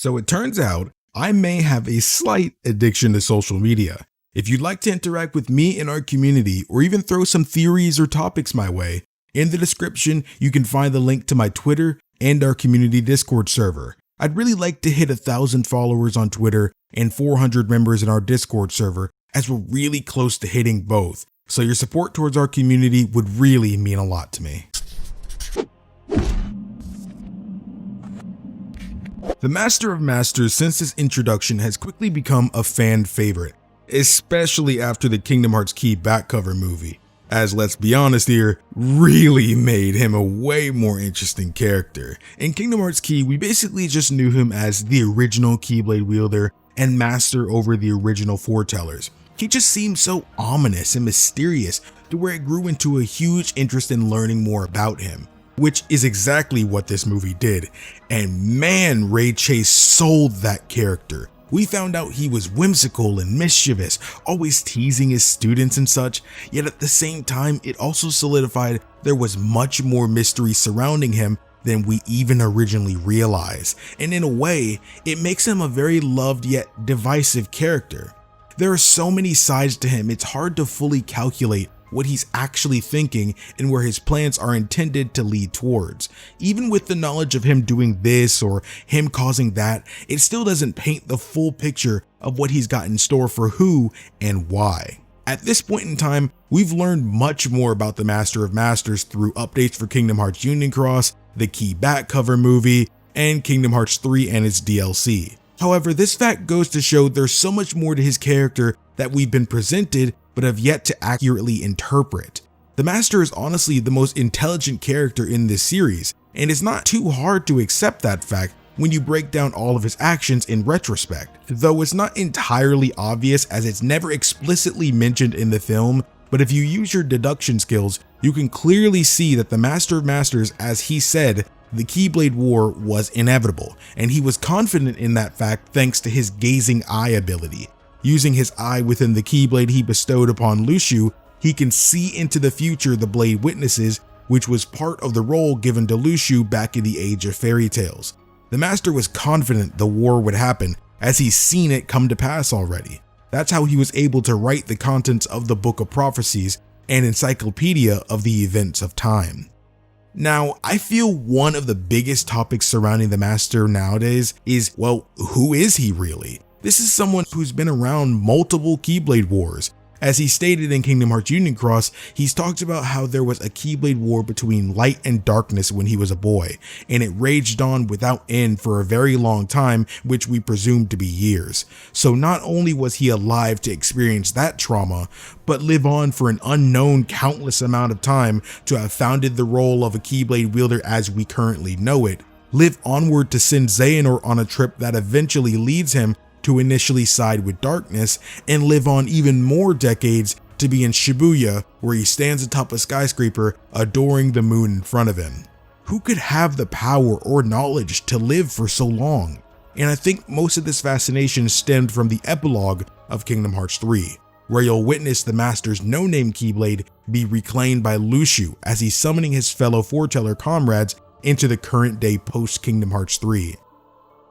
So it turns out I may have a slight addiction to social media. If you'd like to interact with me in our community or even throw some theories or topics my way, in the description you can find the link to my Twitter and our community Discord server. I'd really like to hit 1,000 followers on Twitter and 400 members in our Discord server, as we're really close to hitting both. So your support towards our community would really mean a lot to me. The Master of Masters since its introduction has quickly become a fan favorite, especially after the Kingdom Hearts Key back cover movie, as let's be honest here, really made him a way more interesting character. In Kingdom Hearts Key, we basically just knew him as the original Keyblade wielder and master over the original foretellers. He just seemed so ominous and mysterious to where it grew into a huge interest in learning more about him, which is exactly what this movie did. And man, Ray Chase sold that character. We found out he was whimsical and mischievous, always teasing his students and such, yet at the same time it also solidified there was much more mystery surrounding him than we even originally realized, and in a way, it makes him a very loved yet divisive character. There are so many sides to him, it's hard to fully calculate what he's actually thinking and where his plans are intended to lead towards. Even with the knowledge of him doing this or him causing that, it still doesn't paint the full picture of what he's got in store for who and why. At this point in time, we've learned much more about the Master of Masters through updates for Kingdom Hearts Union Cross, the Key back cover movie, and Kingdom Hearts 3 and its DLC. However, this fact goes to show there's so much more to his character that we've been presented but have yet to accurately interpret. The Master is honestly the most intelligent character in this series, and it's not too hard to accept that fact when you break down all of his actions in retrospect. Though it's not entirely obvious as it's never explicitly mentioned in the film, but if you use your deduction skills, you can clearly see that the Master of Masters, as he said, the Keyblade War was inevitable, and he was confident in that fact thanks to his gazing eye ability. Using his eye within the Keyblade he bestowed upon Luxu, he can see into the future the Blade witnesses, which was part of the role given to Luxu back in the Age of Fairy Tales. The Master was confident the war would happen, as he's seen it come to pass already. That's how he was able to write the contents of the Book of Prophecies, an encyclopedia of the events of time. Now, I feel one of the biggest topics surrounding the Master nowadays is, well, who is he really? This is someone who's been around multiple Keyblade Wars. As he stated in Kingdom Hearts Union Cross, he's talked about how there was a Keyblade War between light and darkness when he was a boy, and it raged on without end for a very long time, which we presume to be years. So not only was he alive to experience that trauma, but live on for an unknown countless amount of time to have founded the role of a Keyblade wielder as we currently know it, live onward to send Xehanort on a trip that eventually leads him to initially side with darkness, and live on even more decades to be in Shibuya, where he stands atop a skyscraper adoring the moon in front of him. Who could have the power or knowledge to live for so long? And I think most of this fascination stemmed from the epilogue of Kingdom Hearts 3, where you'll witness the Master's no-name Keyblade be reclaimed by Luxu as he's summoning his fellow foreteller comrades into the current day post Kingdom Hearts 3.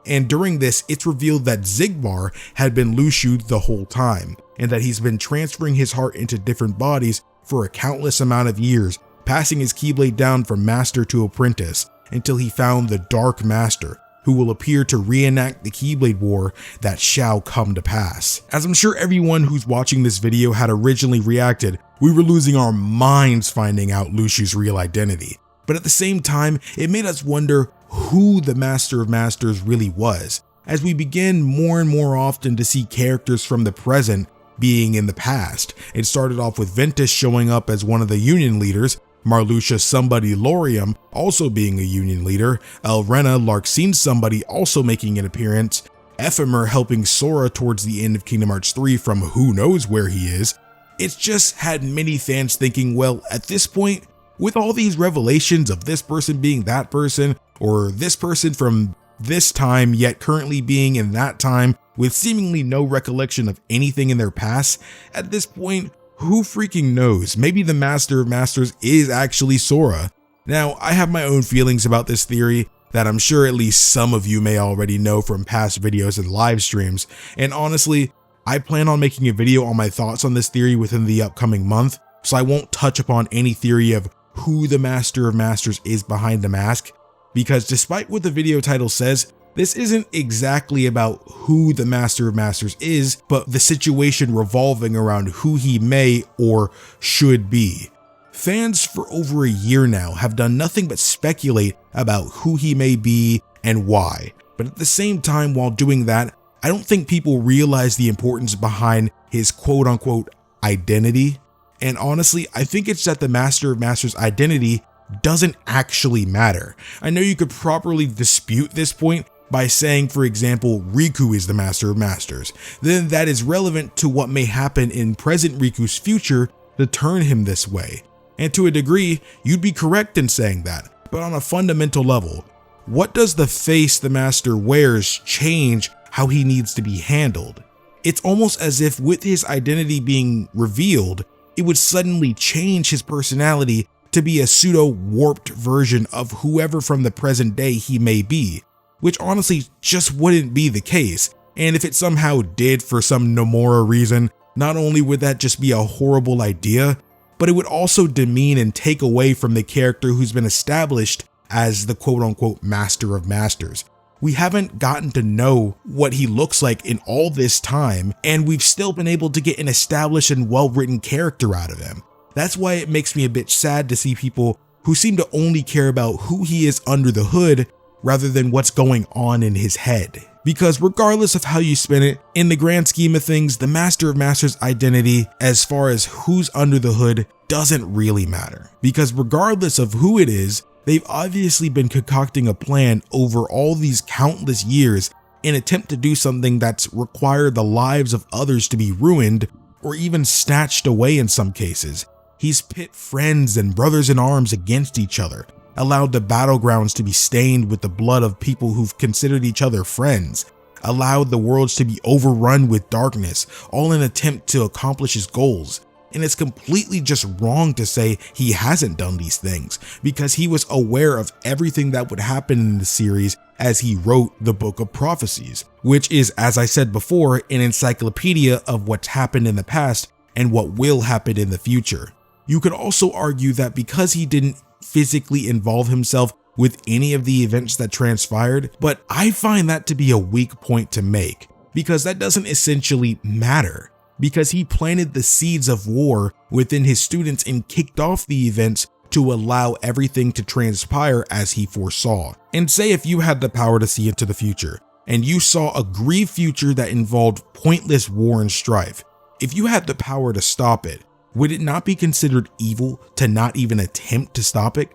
And during this, it's revealed that Xigbar had been Luxu the whole time, and that he's been transferring his heart into different bodies for a countless amount of years, passing his Keyblade down from master to apprentice, until he found the Dark Master, who will appear to reenact the Keyblade War that shall come to pass. As I'm sure everyone who's watching this video had originally reacted, we were losing our minds finding out Luxu's real identity. But at the same time, it made us wonder who the Master of Masters really was, as we begin more and more often to see characters from the present being in the past. It started off with Ventus showing up as one of the Union leaders, Marluxia Somebody Laurium also being a Union leader, Elrena Larxene Somebody also making an appearance, Ephemer helping Sora towards the end of Kingdom Hearts 3 from who knows where he is. It's just had many fans thinking, well, at this point, with all these revelations of this person being that person, or this person from this time yet currently being in that time with seemingly no recollection of anything in their past, at this point, who freaking knows? Maybe the Master of Masters is actually Sora. Now, I have my own feelings about this theory, that I'm sure at least some of you may already know from past videos and live streams, and honestly, I plan on making a video on my thoughts on this theory within the upcoming month, so I won't touch upon any theory of who the Master of Masters is behind the mask, because despite what the video title says, this isn't exactly about who the Master of Masters is, but the situation revolving around who he may or should be. Fans for over a year now have done nothing but speculate about who he may be and why, but at the same time while doing that, I don't think people realize the importance behind his quote-unquote identity. And honestly, I think it's that the Master of Masters' identity doesn't actually matter. I know you could properly dispute this point by saying, for example, Riku is the Master of Masters. Then that is relevant to what may happen in present Riku's future to turn him this way. And to a degree, you'd be correct in saying that. But on a fundamental level, what does the face the Master wears change how he needs to be handled? It's almost as if with his identity being revealed, it would suddenly change his personality to be a pseudo-warped version of whoever from the present day he may be, which honestly just wouldn't be the case. And if it somehow did for some Nomura reason, not only would that just be a horrible idea, but it would also demean and take away from the character who's been established as the quote-unquote Master of Masters. We haven't gotten to know what he looks like in all this time, and we've still been able to get an established and well-written character out of him. That's why it makes me a bit sad to see people who seem to only care about who he is under the hood rather than what's going on in his head. Because regardless of how you spin it, in the grand scheme of things, the Master of Masters' identity, as far as who's under the hood, doesn't really matter. Because regardless of who it is, they've obviously been concocting a plan over all these countless years in an attempt to do something that's required the lives of others to be ruined or even snatched away in some cases. He's pit friends and brothers in arms against each other, allowed the battlegrounds to be stained with the blood of people who've considered each other friends, allowed the worlds to be overrun with darkness, all in an attempt to accomplish his goals. And it's completely just wrong to say he hasn't done these things, because he was aware of everything that would happen in the series as he wrote the Book of Prophecies, which is, as I said before, an encyclopedia of what's happened in the past and what will happen in the future. You could also argue that because he didn't physically involve himself with any of the events that transpired, but I find that to be a weak point to make, because that doesn't essentially matter. Because he planted the seeds of war within his students and kicked off the events to allow everything to transpire as he foresaw. And say if you had the power to see into the future, and you saw a grieved future that involved pointless war and strife, if you had the power to stop it, would it not be considered evil to not even attempt to stop it?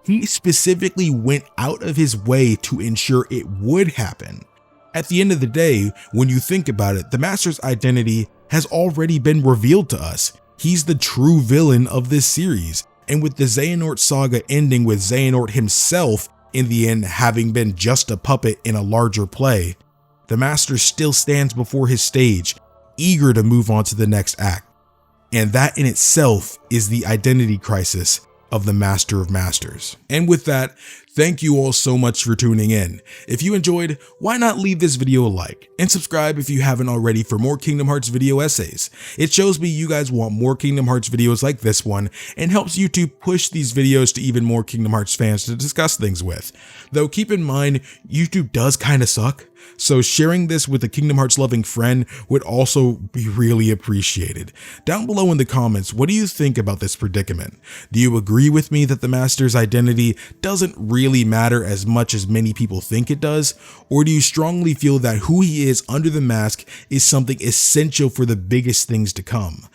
He specifically went out of his way to ensure it would happen. At the end of the day, when you think about it, the Master's identity has already been revealed to us. He's the true villain of this series, and with the Xehanort saga ending with Xehanort himself in the end having been just a puppet in a larger play, the Master still stands before his stage, eager to move on to the next act. And that in itself is the identity crisis of the Master of Masters. And with that, thank you all so much for tuning in. If you enjoyed, why not leave this video a like and subscribe if you haven't already for more Kingdom Hearts video essays. It shows me you guys want more Kingdom Hearts videos like this one and helps YouTube push these videos to even more Kingdom Hearts fans to discuss things with. Though keep in mind, YouTube does kinda suck, so sharing this with a Kingdom Hearts loving friend would also be really appreciated. Down below in the comments, what do you think about this predicament? Do you agree with me that the Master's identity doesn't really matter as much as many people think it does? Or do you strongly feel that who he is under the mask is something essential for the biggest things to come?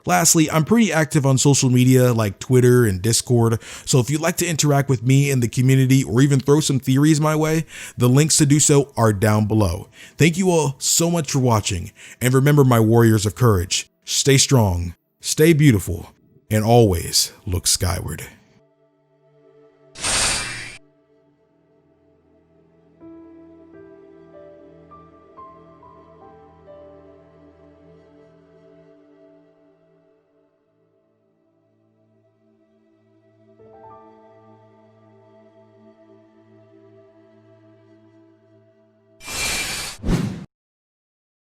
Lastly, I'm pretty active on social media like Twitter and Discord, so if you'd like to interact with me in the community or even throw some theories my way, the links to do so are down below. Thank you all so much for watching, and remember my warriors of courage, stay strong, stay beautiful, and always look skyward.